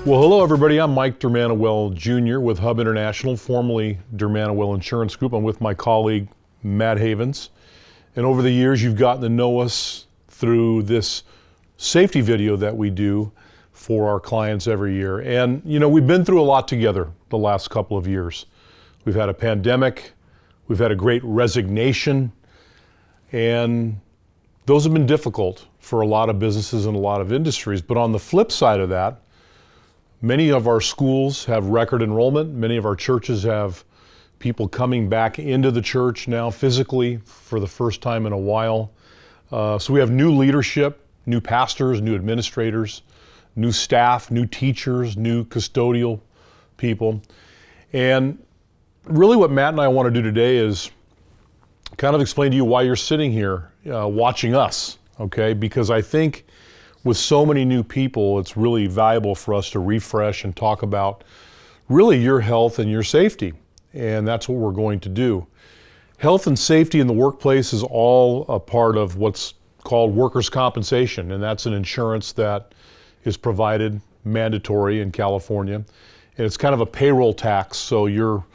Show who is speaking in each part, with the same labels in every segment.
Speaker 1: Well, hello everybody. I'm Mike Dermanowell Jr. with Hub International, formerly Dermanowell Insurance Group. I'm with my colleague, Matt Havens. And over the years, you've gotten to know us through this safety video that we do for our clients every year. And, you know, we've been through a lot together the last couple of years. We've had a pandemic, we've had a great resignation, and those have been difficult for a lot of businesses and a lot of industries. But on the flip side of that, many of our schools have record enrollment. Many of our churches have people coming back into the church now physically for the first time in a while. So we have new leadership, new pastors, new administrators, new staff, new teachers, new custodial people. And really what Matt and I want to do today is kind of explain to you why you're sitting here watching us, okay? Because I think with so many new people, it's really valuable for us to refresh and talk about really your health and your safety. And that's what we're going to do. Health and safety in the workplace is all a part of what's called workers' compensation. And that's an insurance that is provided mandatory in California. And it's kind of a payroll tax. So your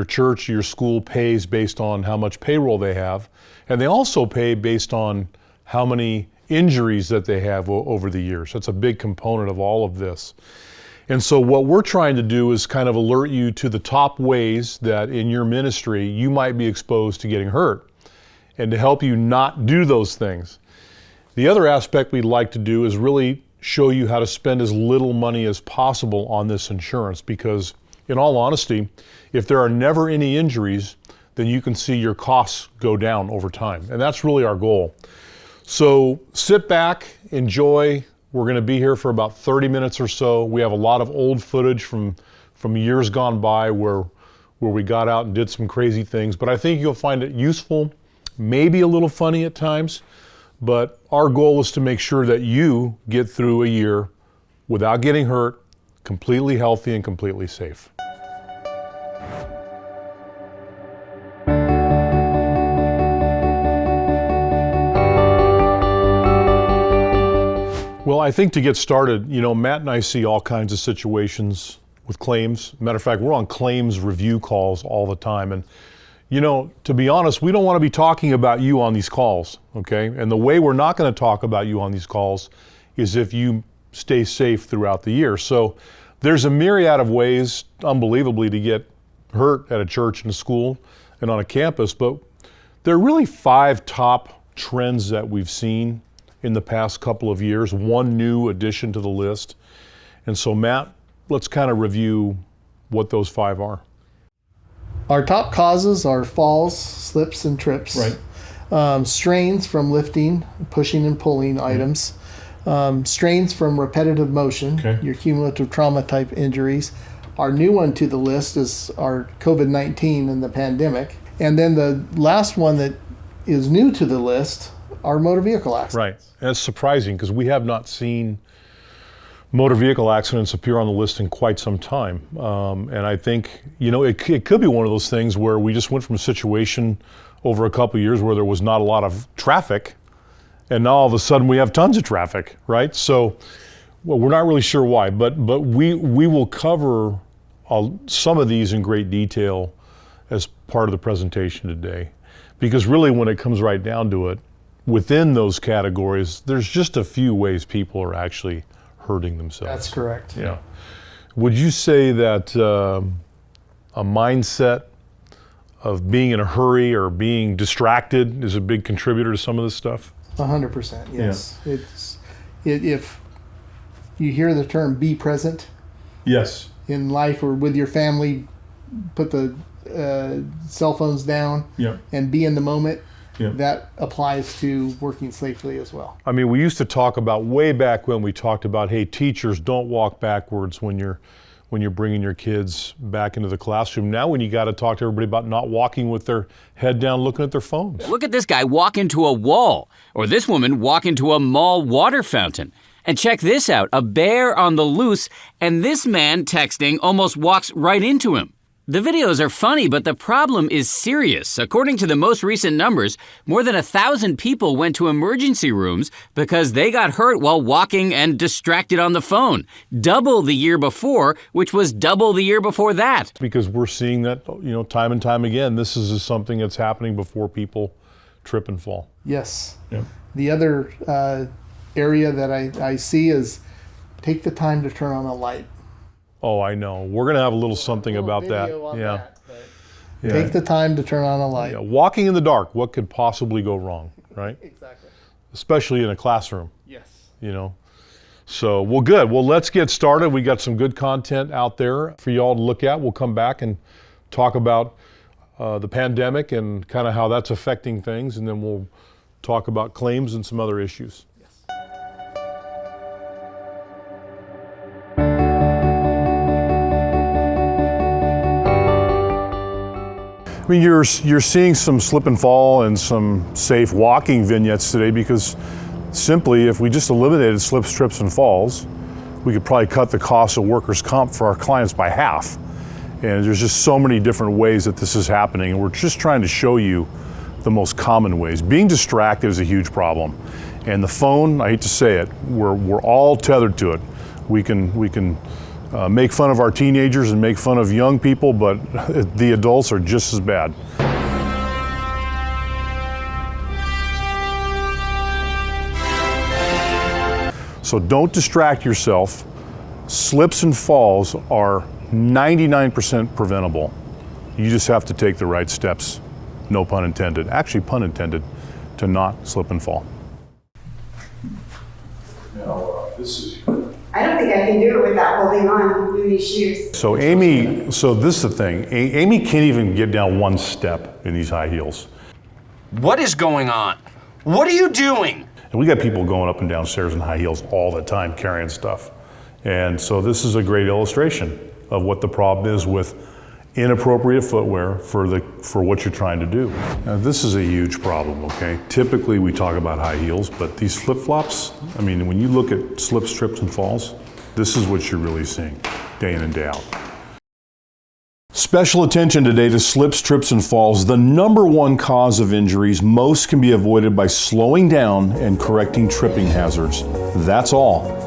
Speaker 1: church, your school pays based on how much payroll they have. And they also pay based on how many injuries that they have over the years. That's a big component of all of this. And so what we're trying to do is kind of alert you to the top ways that in your ministry you might be exposed to getting hurt and to help you not do those things. The other aspect we'd like to do is really show you how to spend as little money as possible on this insurance, because in all honesty, if there are never any injuries, then you can see your costs go down over time. And that's really our goal. So sit back, enjoy. We're going to be here for about 30 minutes or so. We have a lot of old footage from years gone by where we got out and did some crazy things. But I think you'll find it useful, maybe a little funny at times. But our goal is to make sure that you get through a year without getting hurt, completely healthy and completely safe. Well, I think to get started, you know, Matt and I see all kinds of situations with claims. Matter of fact, we're on claims review calls all the time. And, you know, to be honest, we don't want to be talking about you on these calls, okay? And the way we're not going to talk about you on these calls is if you stay safe throughout the year. So there's a myriad of ways, unbelievably, to get hurt at a church and a school and on a campus. But there are really 5 top trends that we've seen in the past couple of years, one new addition to the list. And so Matt, let's kind of review what those 5 are.
Speaker 2: Our top causes are falls, slips, and trips.
Speaker 1: Right.
Speaker 2: Strains from lifting, pushing and pulling items. Strains from repetitive motion, your cumulative trauma type injuries. Our new one to the list is our COVID-19 and the pandemic. And then the last one that is new to the list are motor vehicle accidents.
Speaker 1: Right. And it's surprising because we have not seen motor vehicle accidents appear on the list in quite some time. And I think, you know, it could be one of those things where we just went from a situation over a couple of years where there was not a lot of traffic, and now all of a sudden we have tons of traffic, right? So, well, we're not really sure why, but we will cover some of these in great detail as part of the presentation today. Because really when it comes right down to it, within those categories, there's just a few ways people are actually hurting themselves.
Speaker 2: That's correct.
Speaker 1: Yeah. Would you say that a mindset of being in a hurry or being distracted is a big contributor to some of this stuff?
Speaker 2: 100%, yes. Yeah. If you hear the term be present,
Speaker 1: yes,
Speaker 2: in life or with your family, put the cell phones down and be in the moment. Yeah. That applies to working safely as well. I
Speaker 1: mean, we used to talk about way back when we talked about, hey, teachers, don't walk backwards when you're bringing your kids back into the classroom. Now when you got to talk to everybody about not walking with their head down looking at their phones.
Speaker 3: Look at this guy walk into a wall, or this woman walk into a mall water fountain. And check this out, a bear on the loose, and this man texting almost walks right into him. The videos are funny, but the problem is serious. According to the most recent numbers, more than 1,000 people went to emergency rooms because they got hurt while walking and distracted on the phone. Double the year before, which was double the year before that.
Speaker 1: Because we're seeing that, time and time again. This is something that's happening before people trip and fall.
Speaker 2: Yes.
Speaker 1: Yeah.
Speaker 2: The other area that I see is take the time to turn on a light.
Speaker 1: Oh, I know. We're going to have a little something about that.
Speaker 2: Yeah. Take the time to turn on a light.
Speaker 1: Yeah. Walking in the dark, what could possibly go wrong, right?
Speaker 2: Exactly.
Speaker 1: Especially in a classroom,
Speaker 2: Yes.
Speaker 1: So, well, good. Well, let's get started. We got some good content out there for y'all to look at. We'll come back and talk about the pandemic and kind of how that's affecting things, and then we'll talk about claims and some other issues. I mean, you're seeing some slip and fall and some safe walking vignettes today because simply if we just eliminated slips, trips, and falls, we could probably cut the cost of workers' comp for our clients by half. And there's just so many different ways that this is happening, and we're just trying to show you the most common ways. Being distracted is a huge problem. And the phone, I hate to say it, we're all tethered to it. We can make fun of our teenagers and make fun of young people, but the adults are just as bad. So don't distract yourself. Slips and falls are 99% preventable. You just have to take the right steps, no pun intended, actually pun intended, to not slip and fall. Now, this is...
Speaker 4: I don't think I can do it without holding on in these shoes.
Speaker 1: So Amy, so this is the thing. Amy can't even get down one step in these high heels.
Speaker 5: What is going on? What are you doing?
Speaker 1: And we got people going up and down stairs in high heels all the time carrying stuff. And so this is a great illustration of what the problem is with inappropriate footwear for what you're trying to do. Now, this is a huge problem, okay? Typically we talk about high heels, but these flip-flops, I mean, when you look at slips, trips, and falls, this is what you're really seeing day in and day out. Special attention today to slips, trips, and falls. The number one cause of injuries. Most can be avoided by slowing down and correcting tripping hazards. That's all.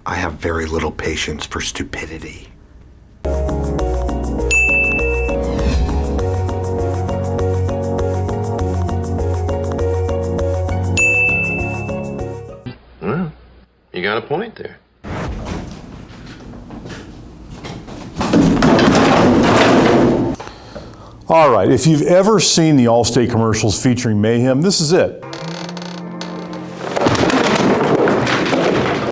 Speaker 6: I have very little patience for stupidity.
Speaker 7: Well, you got a point there.
Speaker 1: All right, if you've ever seen the Allstate commercials featuring mayhem, this is it.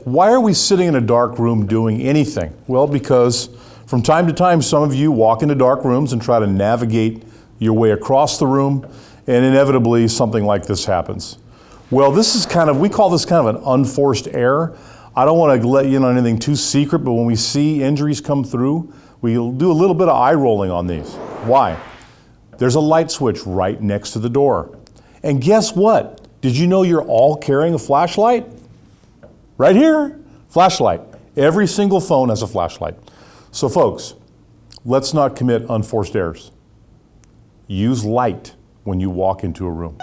Speaker 1: Why are we sitting in a dark room doing anything? Well, because from time to time, some of you walk into dark rooms and try to navigate your way across the room, and inevitably something like this happens. Well, this is we call this kind of an unforced error. I don't want to let you in on anything too secret, but when we see injuries come through, we'll do a little bit of eye rolling on these. Why? There's a light switch right next to the door. And guess what? Did you know you're all carrying a flashlight? Right here, flashlight. Every single phone has a flashlight. So folks, let's not commit unforced errors. Use light when you walk into a room.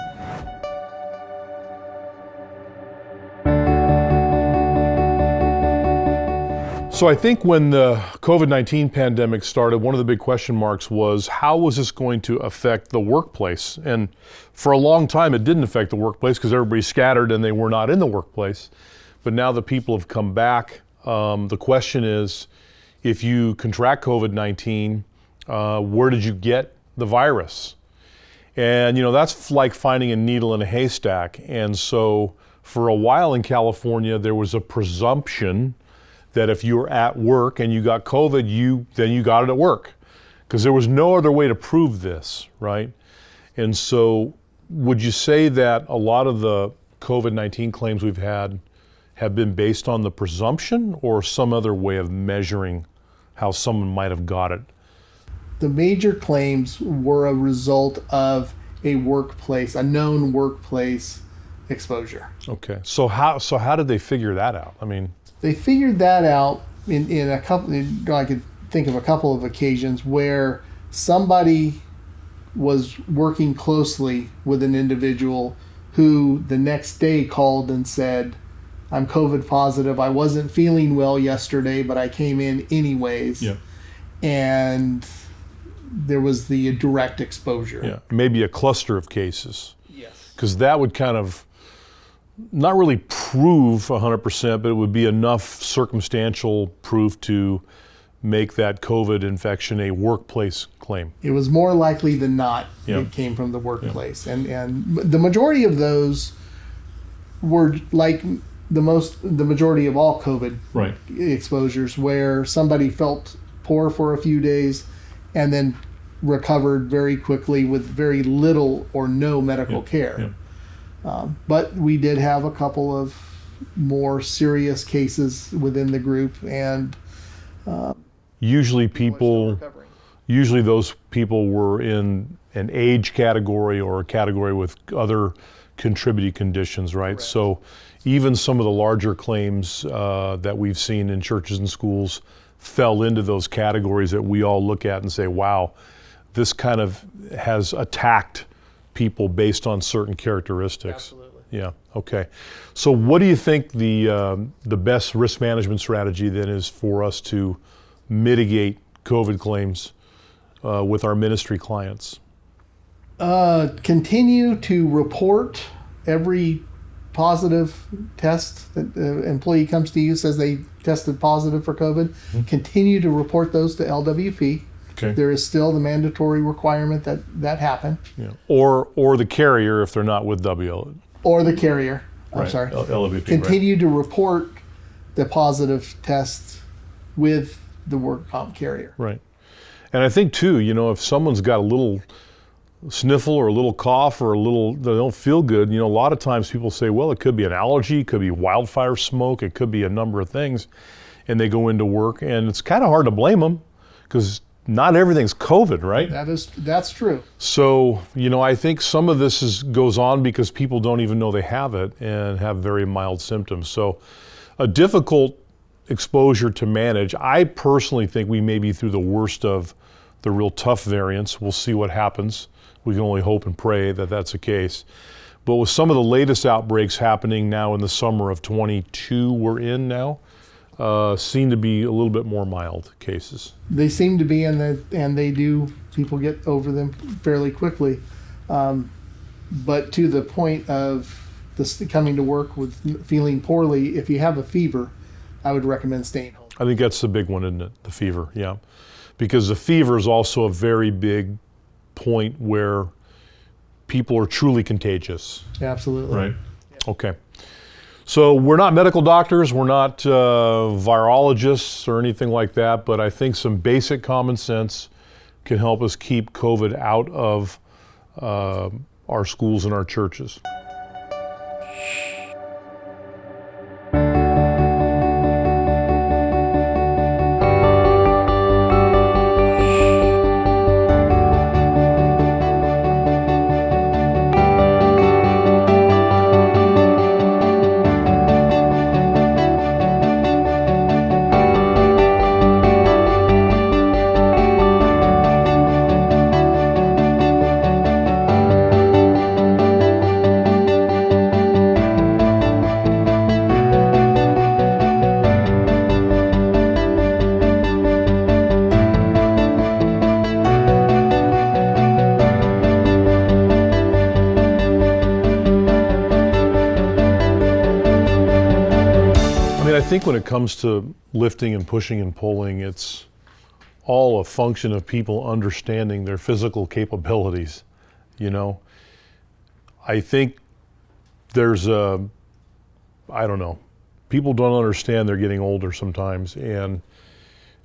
Speaker 1: So I think when the COVID-19 pandemic started, one of the big question marks was how was this going to affect the workplace? And for a long time, it didn't affect the workplace because everybody scattered and they were not in the workplace. But now that people have come back, the question is, if you contract COVID-19, where did you get the virus? And that's like finding a needle in a haystack. And so for a while in California, there was a presumption that if you were at work and you got COVID, then you got it at work, because there was no other way to prove this, right? And so would you say that a lot of the COVID-19 claims we've had have been based on the presumption or some other way of measuring how someone might have got it?
Speaker 2: The major claims were a result of a known workplace exposure.
Speaker 1: Okay, so how did they figure that out? I mean,
Speaker 2: they figured that out in a couple. I could think of a couple of occasions where somebody was working closely with an individual who the next day called and said, "I'm COVID positive. I wasn't feeling well yesterday, but I came in anyways."
Speaker 1: yeah,
Speaker 2: And there was the direct exposure.
Speaker 1: yeah, maybe a cluster of cases,
Speaker 2: Yes.
Speaker 1: because that would kind of not really prove 100%, but it would be enough circumstantial proof to make that COVID infection a workplace claim.
Speaker 2: It was more likely than not
Speaker 1: Yeah.
Speaker 2: it came from the workplace. And the majority of those were like the majority of all COVID
Speaker 1: Right.
Speaker 2: exposures, where somebody felt poor for a few days and then recovered very quickly with very little or no medical care. But we did have a couple of more serious cases within the group, and
Speaker 1: Usually
Speaker 2: still
Speaker 1: people,
Speaker 2: recovering.
Speaker 1: usually those people were in an age category or a category with other contributing conditions, right?
Speaker 2: Correct.
Speaker 1: So even some of the larger claims that we've seen in churches and schools fell into those categories that we all look at and say, wow, this kind of has attacked people based on certain characteristics.
Speaker 2: Absolutely.
Speaker 1: Yeah, okay. So what do you think the best risk management strategy then is for us to mitigate COVID claims with our ministry clients?
Speaker 2: Continue to report every positive test that the employee comes to you, says they tested positive for COVID. Continue to report those to LWP.
Speaker 1: Okay.
Speaker 2: There is still the mandatory requirement that happen.
Speaker 1: Yeah. Or the carrier if they're not with WL.
Speaker 2: Or the carrier. I'm
Speaker 1: Right.
Speaker 2: sorry.
Speaker 1: LWP.
Speaker 2: Continue to report the positive tests with the work comp carrier.
Speaker 1: Right. And I think too, if someone's got a little sniffle or a little cough or they don't feel good, a lot of times people say, well, it could be an allergy, it could be wildfire smoke, it could be a number of things, and they go into work, and it's kind of hard to blame them because not everything's COVID, right?
Speaker 2: That's true.
Speaker 1: So, I think some of this goes on because people don't even know they have it and have very mild symptoms. So a difficult exposure to manage. I personally think we may be through the worst of the real tough variants. We'll see what happens. We can only hope and pray that that's the case. But with some of the latest outbreaks happening now in the summer of 22 we're in now, seem to be a little bit more mild cases.
Speaker 2: They seem to be, and they do. People get over them fairly quickly. But to the point of coming to work with feeling poorly, if you have a fever, I would recommend staying home.
Speaker 1: I think that's the big one, isn't it? The fever, yeah. Because the fever is also a very big point where people are truly contagious.
Speaker 2: Absolutely.
Speaker 1: Right. Okay. So we're not medical doctors, we're not virologists or anything like that, but I think some basic common sense can help us keep COVID out of our schools and our churches. I think when it comes to lifting and pushing and pulling, it's all a function of people understanding their physical capabilities. I think there's I don't know, people don't understand they're getting older sometimes, and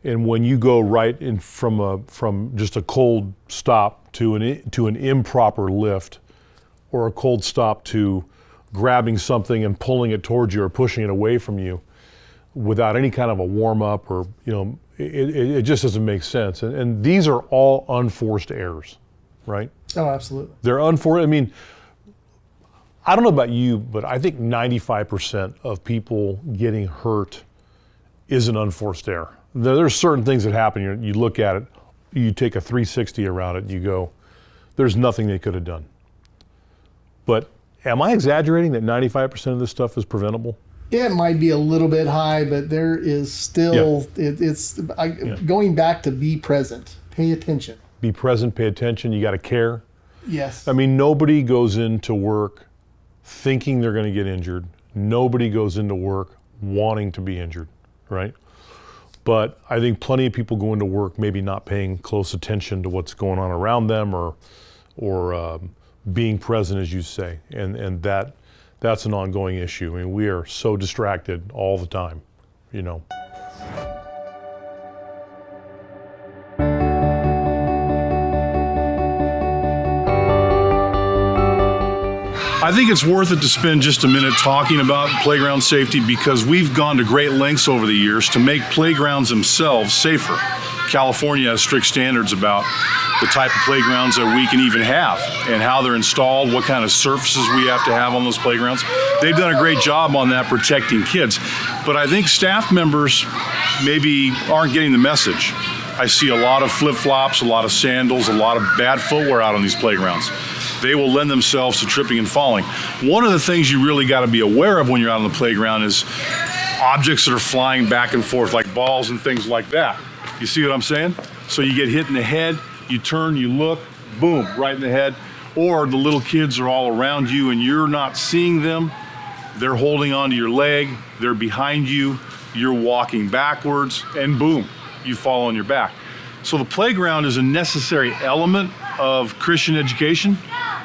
Speaker 1: when you go right in from just a cold stop to an improper lift, or a cold stop to grabbing something and pulling it towards you or pushing it away from you without any kind of a warm up, or it just doesn't make sense. And these are all unforced errors, right?
Speaker 2: Oh, absolutely.
Speaker 1: They're unforced. I mean, I don't know about you, but I think 95% of people getting hurt is an unforced error. There's certain things that happen. You look at it, you take a 360 around it, and you go, there's nothing they could have done. But am I exaggerating that 95% of this stuff is preventable?
Speaker 2: It might be a little bit high, but there is still, going back to be present, pay attention.
Speaker 1: Be present, pay attention, you got to care.
Speaker 2: Yes.
Speaker 1: I mean, nobody goes into work thinking they're going to get injured. Nobody goes into work wanting to be injured, right? But I think plenty of people go into work maybe not paying close attention to what's going on around them, or being present, as you say, and that's an ongoing issue. I mean, we are so distracted all the time,
Speaker 8: I think it's worth it to spend just a minute talking about playground safety, because we've gone to great lengths over the years to make playgrounds themselves safer. California has strict standards about the type of playgrounds that we can even have and how they're installed, what kind of surfaces we have to have on those playgrounds. They've done a great job on that, protecting kids. But I think staff members maybe aren't getting the message. I see a lot of flip-flops, a lot of sandals, a lot of bad footwear out on these playgrounds. They will lend themselves to tripping and falling. One of the things you really got to be aware of when you're out on the playground is objects that are flying back and forth, like balls and things like that. You see what I'm saying? So you get hit in the head, you turn, you look, boom, right in the head. Or the little kids are all around you and you're not seeing them. They're holding onto your leg, they're behind you, you're walking backwards, and boom, you fall on your back. So the playground is a necessary element of Christian education,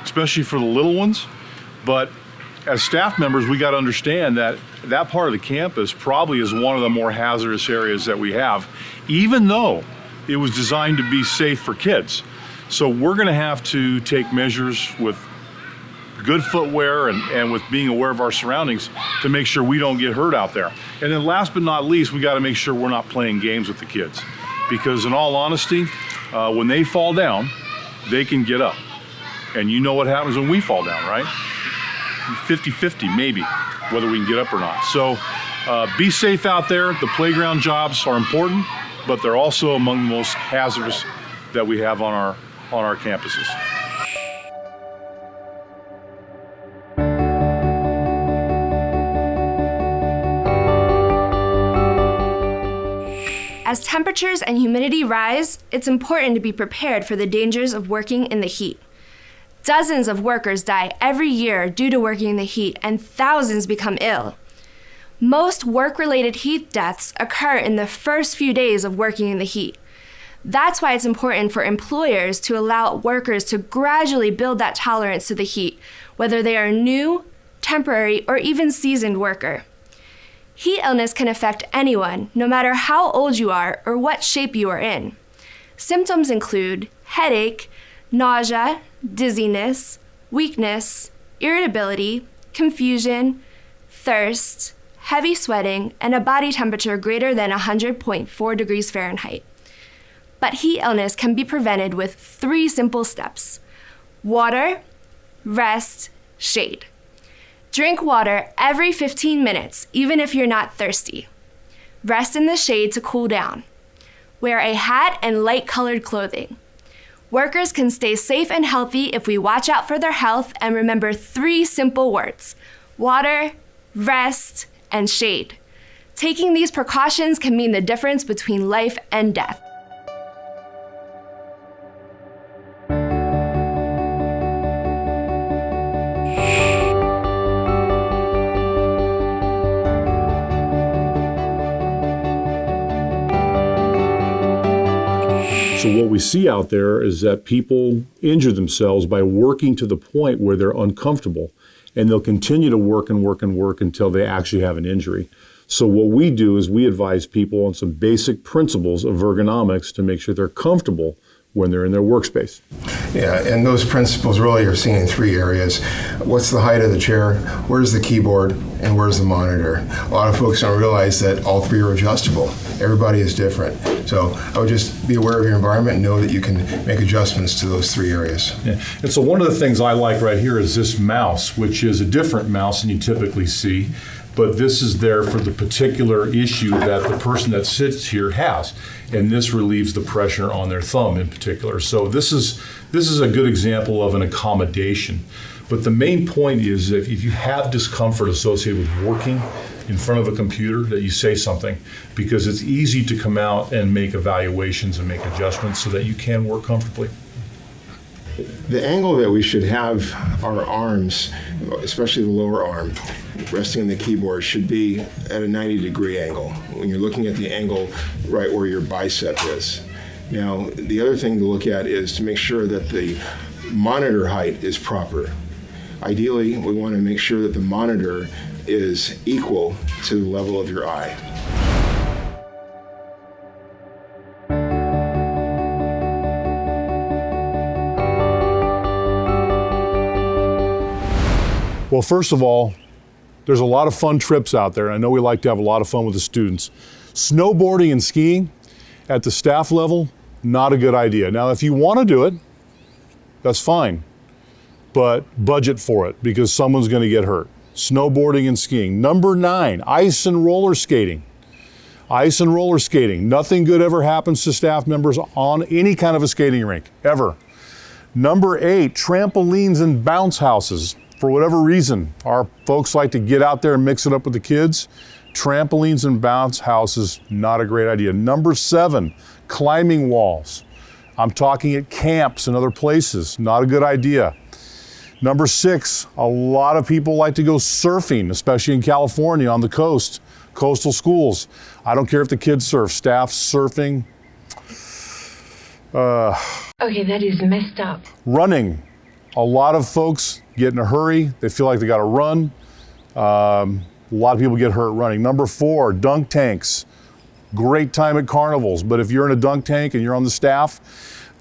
Speaker 8: especially for the little ones. But as staff members, we got to understand that that part of the campus probably is one of the more hazardous areas that we have, even though it was designed to be safe for kids. So we're going to have to take measures with good footwear and with being aware of our surroundings to make sure we don't get hurt out there. And then last but not least, we got to make sure we're not playing games with the kids. Because in all honesty, when they fall down, they can get up. And you know what happens when we fall down, right? 50-50 maybe, whether we can get up or not. So be safe out there. The playground jobs are important, but they're also among the most hazardous that we have on our campuses.
Speaker 9: As temperatures and humidity rise, it's important to be prepared for the dangers of working in the heat. Dozens of workers die every year due to working in the heat, and thousands become ill. Most work-related heat deaths occur in the first few days of working in the heat. That's why it's important for employers to allow workers to gradually build that tolerance to the heat, whether they are new, temporary, or even seasoned worker. Heat illness can affect anyone, no matter how old you are or what shape you are in. Symptoms include headache, nausea, dizziness, weakness, irritability, confusion, thirst, heavy sweating, and a body temperature greater than 100.4 degrees Fahrenheit. But heat illness can be prevented with 3 simple steps: water, rest, shade. Drink water every 15 minutes, even if you're not thirsty. Rest in the shade to cool down. Wear a hat and light-colored clothing. Workers can stay safe and healthy if we watch out for their health and remember 3 simple words: water, rest, and shade. Taking these precautions can mean the difference between life and death.
Speaker 1: So what we see out there is that people injure themselves by working to the point where they're uncomfortable. and they'll continue to work and work and work until they actually have an injury. So what we do is we advise people on some basic principles of ergonomics to make sure they're comfortable when they're in their workspace.
Speaker 10: Yeah, and those principles really are seen in three areas. What's the height of the chair? Where's the keyboard? And where's the monitor? A lot of folks don't realize that all three are adjustable. Everybody is different. So I would just be aware of your environment and know that you can make adjustments to those three areas.
Speaker 1: Yeah. And so one of the things I like right here is this mouse, which is a different mouse than you typically see. But this is there for the particular issue that the person that sits here has. And this relieves the pressure on their thumb in particular. So this is a good example of an accommodation. But the main point is that if you have discomfort associated with working in front of a computer, that you say something, because it's easy to come out and make evaluations and make adjustments so that you can work comfortably.
Speaker 10: The angle that we should have our arms, especially the lower arm, resting on the keyboard, should be at a 90-degree angle when you're looking at the angle right where your bicep is. Now, the other thing to look at is to make sure that the monitor height is proper. Ideally, we want to make sure that the monitor is equal to the level of your eye.
Speaker 1: Well, first of all, there's a lot of fun trips out there. I know we like to have a lot of fun with the students. Snowboarding and skiing at the staff level, not a good idea. Now, if you want to do it, that's fine, but budget for it because someone's going to get hurt. Snowboarding and skiing. Number 9, ice and roller skating. Ice and roller skating. Nothing good ever happens to staff members on any kind of a skating rink, ever. Number 8, trampolines and bounce houses. For whatever reason, our folks like to get out there and mix it up with the kids. Trampolines and bounce houses, not a great idea. Number 7, climbing walls. I'm talking at camps and other places, not a good idea. Number 6, a lot of people like to go surfing, especially in California on the coast, coastal schools. I don't care if the kids surf, staff surfing.
Speaker 11: Okay, that is messed up.
Speaker 1: Running. A lot of folks get in a hurry. They feel like they got to run. A lot of people get hurt running. Number 4, dunk tanks. Great time at carnivals, but if you're in a dunk tank and you're on the staff,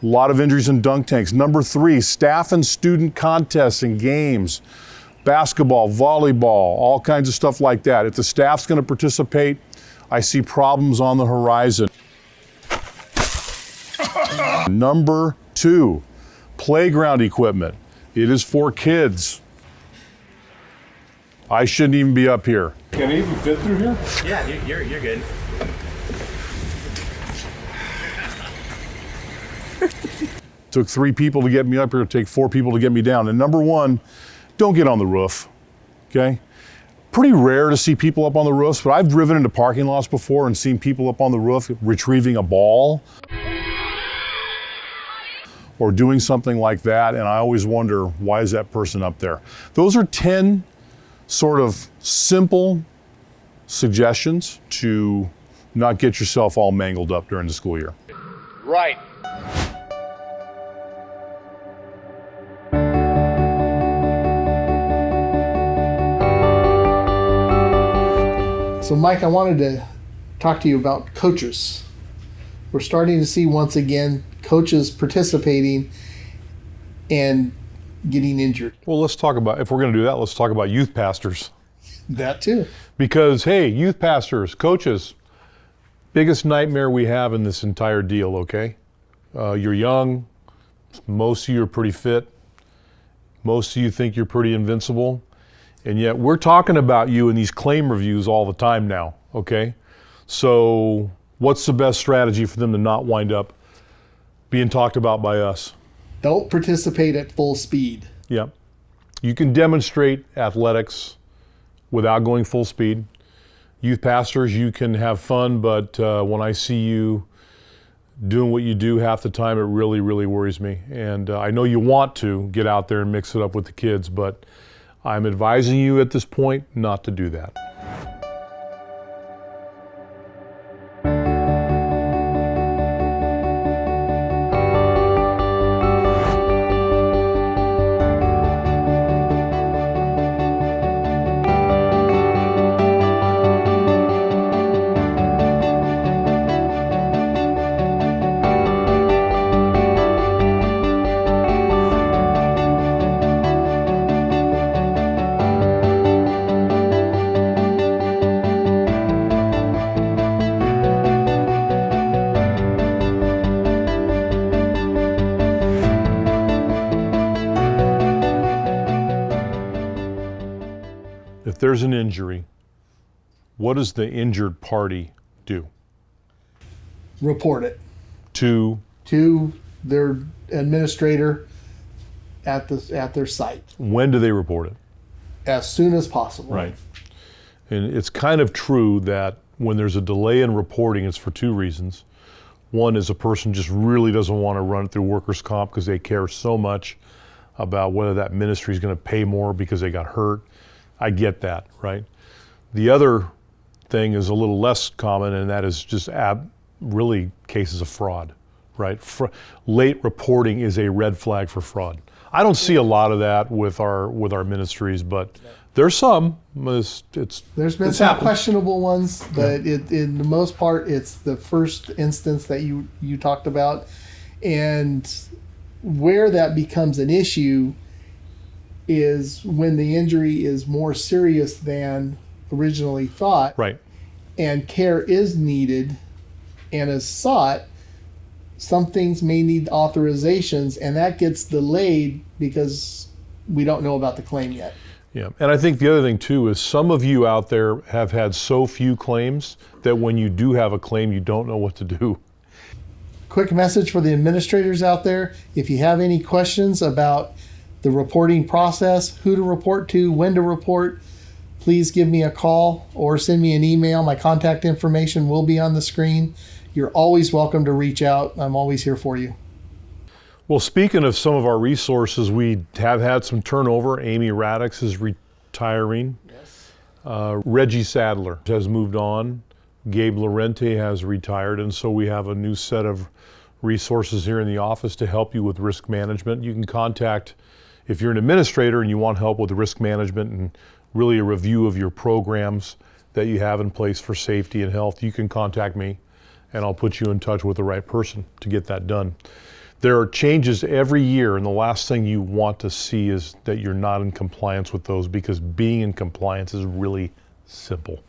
Speaker 1: a lot of injuries in dunk tanks. Number 3, staff and student contests and games. Basketball, volleyball, all kinds of stuff like that. If the staff's going to participate, I see problems on the horizon. Number 2, playground equipment. It is for kids. I shouldn't even be up here. Can I even fit through here?
Speaker 12: Yeah, you're good.
Speaker 1: Took 3 people to get me up here, it take 4 people to get me down. And number 1, don't get on the roof, okay? Pretty rare to see people up on the roofs, but I've driven into parking lots before and seen people up on the roof retrieving a ball or doing something like that, and I always wonder, why is that person up there? Those are 10 sort of simple suggestions to not get yourself all mangled up during the school year.
Speaker 12: Right.
Speaker 2: So Mike, I wanted to talk to you about coaches. We're starting to see once again coaches participating and getting injured.
Speaker 1: Well, let's talk about, if we're going to do that, let's talk about youth pastors.
Speaker 2: That too.
Speaker 1: Because, hey, youth pastors, coaches, biggest nightmare we have in this entire deal, okay? You're young, most of you are pretty fit, most of you think you're pretty invincible, and yet we're talking about you in these claim reviews all the time now, okay? So what's the best strategy for them to not wind up being talked about by us?
Speaker 2: Don't participate at full speed.
Speaker 1: Yeah. You can demonstrate athletics without going full speed. Youth pastors, you can have fun, but when I see you doing what you do half the time, it really, really worries me. And I know you want to get out there and mix it up with the kids, but I'm advising you at this point not to do that. there's an injury, what does the injured party do?
Speaker 2: Report it
Speaker 1: To
Speaker 2: their administrator at their site.
Speaker 1: When do they report it?
Speaker 2: As soon as possible.
Speaker 1: Right. And it's kind of true that when there's a delay in reporting, it's for two reasons. One is a person just really doesn't want to run it through workers' comp because they care so much about whether that ministry is going to pay more because they got hurt. I get that, right? The other thing is a little less common, and that is just really cases of fraud, right? Late reporting is a red flag for fraud. I don't see a lot of that with our ministries, but there's some. There's been
Speaker 2: some
Speaker 1: happened.
Speaker 2: Questionable ones, but in the most part, it's the first instance that you talked about. And where that becomes an issue is when the injury is more serious than originally thought.
Speaker 1: Right.
Speaker 2: And care is needed and is sought. Some things may need authorizations, and that gets delayed because we don't know about the claim yet.
Speaker 1: Yeah, and I think the other thing too is some of you out there have had so few claims that when you do have a claim, you don't know what to do.
Speaker 2: Quick message for the administrators out there. If you have any questions about the reporting process, who to report to, when to report, please give me a call or send me an email. My contact information will be on the screen. You're always welcome to reach out. I'm always here for you.
Speaker 1: Well, speaking of some of our resources, we have had some turnover. Amy Radix is retiring.
Speaker 2: Yes.
Speaker 1: Reggie Sadler has moved on. Gabe Lorente has retired, and so we have a new set of resources here in the office to help you with risk management. You can contact, if you're an administrator and you want help with risk management and really a review of your programs that you have in place for safety and health, you can contact me and I'll put you in touch with the right person to get that done. There are changes every year, and the last thing you want to see is that you're not in compliance with those, because being in compliance is really simple.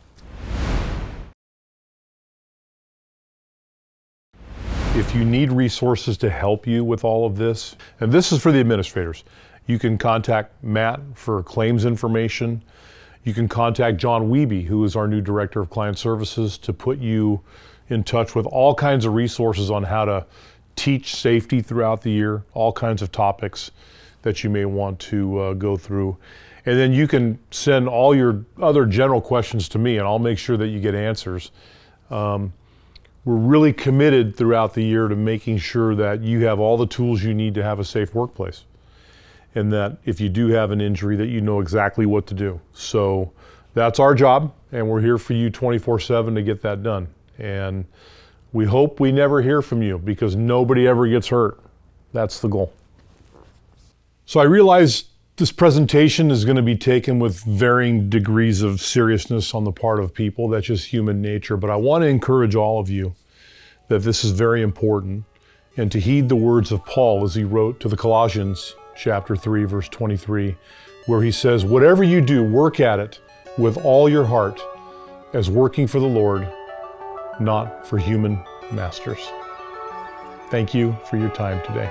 Speaker 1: If you need resources to help you with all of this, and this is for the administrators, you can contact Matt for claims information. You can contact John Wiebe, who is our new Director of Client Services, to put you in touch with all kinds of resources on how to teach safety throughout the year, all kinds of topics that you may want to go through. And then you can send all your other general questions to me, and I'll make sure that you get answers. We're really committed throughout the year to making sure that you have all the tools you need to have a safe workplace, and that if you do have an injury, that you know exactly what to do. So that's our job, and we're here for you 24/7 to get that done. And we hope we never hear from you, because nobody ever gets hurt. That's the goal. So I realize this presentation is going to be taken with varying degrees of seriousness on the part of people. That's just human nature. But I want to encourage all of you that this is very important, and to heed the words of Paul as he wrote to the Colossians chapter 3, verse 23, where he says, "Whatever you do, work at it with all your heart, as working for the Lord, not for human masters." Thank you for your time today.